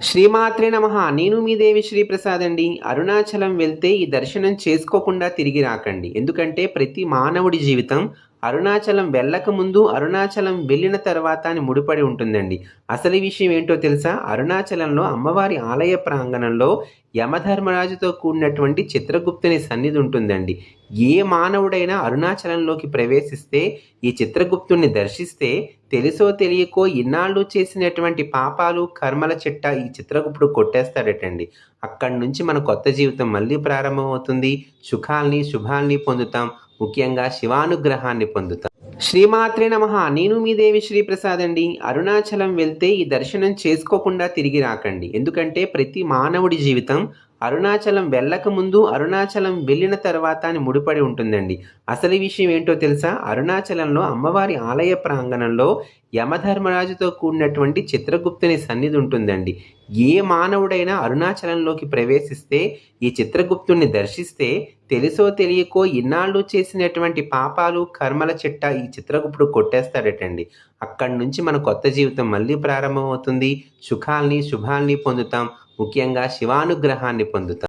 శ్రీమాత్రే నమః. నేను మీ దేవి శ్రీప్రసాద్ అండి. అరుణాచలం వెళ్తే ఈ దర్శనం చేసుకోకుండా తిరిగి రాకండి. ఎందుకంటే ప్రతి మానవుడి జీవితం అరుణాచలం వెళ్ళక ముందు, అరుణాచలం వెళ్ళిన తర్వాత అని ముడిపడి ఉంటుందండి. అసలు ఈ విషయం ఏంటో తెలుసా? అరుణాచలంలో అమ్మవారి ఆలయ ప్రాంగణంలో యమధర్మరాజుతో కూడినటువంటి చిత్రగుప్తుని సన్నిధి ఉంటుందండి. ఏ మానవుడైనా అరుణాచలంలోకి ప్రవేశిస్తే, ఈ చిత్రగుప్తుణ్ణి దర్శిస్తే తెలుసో తెలియకో ఇన్నాళ్ళు చేసినటువంటి పాపాలు, కర్మల చిట్ట ఈ చిత్రగుప్తుడు కొట్టేస్తాడటండి. అక్కడి నుంచి మన కొత్త జీవితం మళ్ళీ ప్రారంభమవుతుంది. సుఖాల్ని, శుభాల్ని పొందుతాం. ముఖ్యంగా శివానుగ్రహాన్ని పొందుతాం. శ్రీమాత్రే నమః. నేను మీ దేవి శ్రీప్రసాద్ అండి. అరుణాచలం వెళ్తే ఈ దర్శనం చేసుకోకుండా తిరిగి రాకండి. ఎందుకంటే ప్రతి మానవుడి జీవితం అరుణాచలం వెళ్ళక ముందు, అరుణాచలం వెళ్ళిన తర్వాత అని ముడిపడి ఉంటుందండి. అసలు ఈ విషయం ఏంటో తెలుసా? అరుణాచలంలో అమ్మవారి ఆలయ ప్రాంగణంలో యమధర్మరాజుతో కూడినటువంటి చిత్రగుప్తుని సన్నిధి ఉంటుందండి. ఏ మానవుడైనా అరుణాచలంలోకి ప్రవేశిస్తే, ఈ చిత్రగుప్తుణ్ణి దర్శిస్తే తెలుసో తెలియకో ఇన్నాళ్ళు చేసినటువంటి పాపాలు, కర్మల చిట్ట ఈ చిత్రగుప్తుడు కొట్టేస్తాడటండి. అక్కడి నుంచి మన కొత్త జీవితం మళ్ళీ ప్రారంభమవుతుంది. సుఖాల్ని, శుభాల్ని పొందుతాం. ముఖ్యంగా శివానుగ్రహాన్ని పొందుతాం.